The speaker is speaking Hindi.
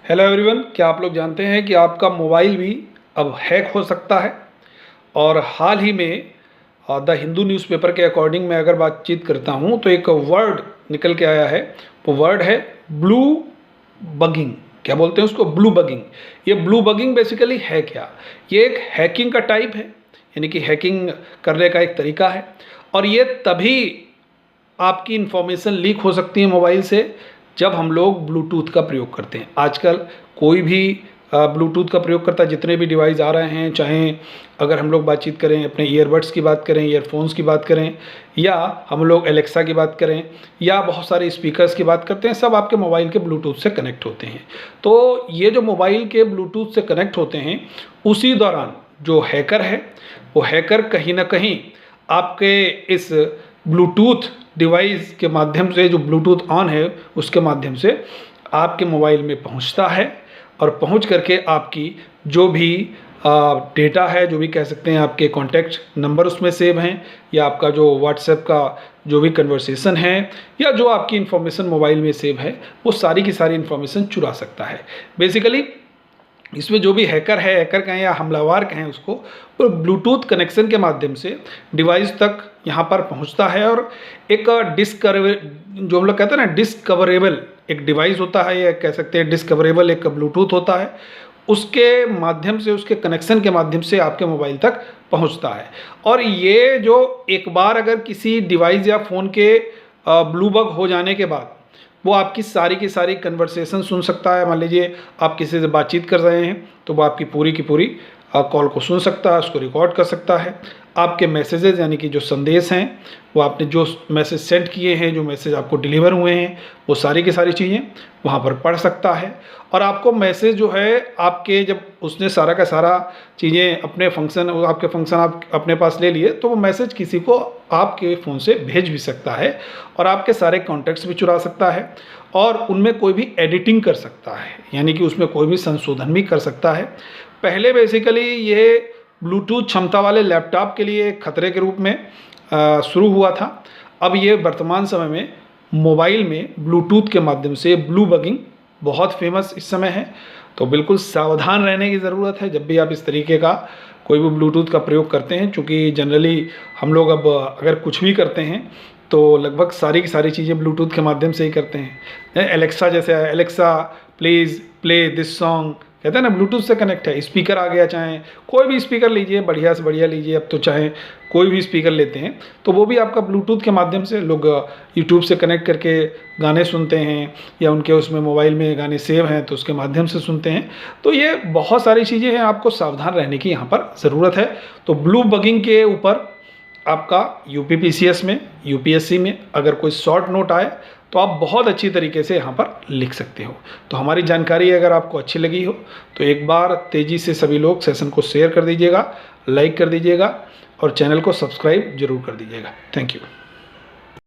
हेलो एवरीवन, क्या आप लोग जानते हैं कि आपका मोबाइल भी अब हैक हो सकता है। और हाल ही में द हिंदू न्यूज़पेपर के अकॉर्डिंग मैं अगर बातचीत करता हूं तो एक वर्ड निकल के आया है। वो वर्ड है ब्लू बगिंग। क्या बोलते हैं उसको? Blue bugging. ये ब्लू बगिंग बेसिकली है क्या? ये एक हैकिंग का टाइप है, यानी कि हैकिंग करने का एक तरीका है। और ये तभी आपकी इंफॉर्मेशन लीक हो सकती है मोबाइल से जब हम लोग ब्लूटूथ का प्रयोग करते हैं। आजकल कोई भी ब्लूटूथ का प्रयोग करता है। जितने भी डिवाइस आ रहे हैं, चाहे अगर हम लोग बातचीत करें अपने ईयरबड्स की बात करें, ईयरफोन्स की बात करें, या हम लोग एलेक्सा की बात करें, या बहुत सारे स्पीकर्स की बात करते हैं, सब आपके मोबाइल के ब्लूटूथ से कनेक्ट होते हैं। तो ये जो मोबाइल के ब्लूटूथ से कनेक्ट होते हैं, उसी दौरान जो हैकर है वो हैकर कहीं ना कहीं आपके इस ब्लूटूथ डिवाइस के माध्यम से, जो ब्लूटूथ ऑन है उसके माध्यम से आपके मोबाइल में पहुंचता है। और पहुंच करके आपकी जो भी डेटा है, जो भी कह सकते हैं आपके कॉन्टैक्ट नंबर उसमें सेव हैं, या आपका जो व्हाट्सएप का जो भी कन्वर्सेशन है, या जो आपकी इन्फॉर्मेशन मोबाइल में सेव है, वो सारी की सारी इन्फॉर्मेशन चुरा सकता है। बेसिकली इसमें जो भी हैकर है, हैकर कहें या हमलावर कहें उसको, वो ब्लूटूथ कनेक्शन के माध्यम से डिवाइस तक यहाँ पर पहुँचता है। और एक जो हम लोग कहते हैं ना, डिस्कवरेबल एक डिवाइस होता है, या कह सकते हैं डिस्कवरेबल एक ब्लूटूथ होता है, उसके माध्यम से, उसके कनेक्शन के माध्यम से आपके मोबाइल तक पहुँचता है। और ये जो एक बार अगर किसी डिवाइस या फ़ोन के ब्लू बग हो जाने के बाद वो आपकी सारी की सारी कन्वर्सेशन सुन सकता है। मान लीजिए आप किसी से बातचीत कर रहे हैं तो वो आपकी पूरी की पूरी कॉल को सुन सकता है, उसको रिकॉर्ड कर सकता है। आपके मैसेजेस यानी कि जो संदेश हैं, वो आपने जो मैसेज सेंड किए हैं, जो मैसेज आपको डिलीवर हुए हैं, वो सारी की सारी चीज़ें वहाँ पर पढ़ सकता है। और आपको मैसेज जो है आपके, जब उसने सारा का सारा चीज़ें अपने फंक्शन, आपके फंक्शन आप अपने पास ले लिए, तो वो मैसेज किसी को आपके फ़ोन से भेज भी सकता है और आपके सारे कॉन्टैक्ट्स भी चुरा सकता है। और उनमें कोई भी एडिटिंग कर सकता है, यानी कि उसमें कोई भी संशोधन भी कर सकता है। पहले बेसिकली ये ब्लूटूथ क्षमता वाले लैपटॉप के लिए खतरे के रूप में शुरू हुआ था। अब ये वर्तमान समय में मोबाइल में ब्लूटूथ के माध्यम से ब्लू बगिंग बहुत फेमस इस समय है। तो बिल्कुल सावधान रहने की ज़रूरत है जब भी आप इस तरीके का कोई भी ब्लूटूथ का प्रयोग करते हैं, क्योंकि जनरली हम लोग अब अगर कुछ भी करते हैं तो लगभग सारी की सारी चीज़ें ब्लूटूथ के माध्यम से ही करते हैं। एलेक्सा जैसे है, Alexa please play this song, कहते हैं ना ब्लूटूथ से कनेक्ट है। स्पीकर आ गया, चाहे कोई भी स्पीकर लीजिए, बढ़िया से बढ़िया लीजिए, अब तो चाहे कोई भी स्पीकर लेते हैं तो वो भी आपका ब्लूटूथ के माध्यम से लोग यूट्यूब से कनेक्ट करके गाने सुनते हैं, या उनके उसमें मोबाइल में गाने सेव हैं तो उसके माध्यम से सुनते हैं। तो ये बहुत सारी चीज़ें हैं, आपको सावधान रहने की यहाँ पर ज़रूरत है। तो ब्लू बगिंग के ऊपर आपका यूपीपीसीएस में, यूपीएससी में अगर कोई शॉर्ट नोट आए तो आप बहुत अच्छी तरीके से यहाँ पर लिख सकते हो। तो हमारी जानकारी अगर आपको अच्छी लगी हो तो एक बार तेज़ी से सभी लोग सेशन को शेयर कर दीजिएगा, लाइक कर दीजिएगा और चैनल को सब्सक्राइब जरूर कर दीजिएगा। Thank you.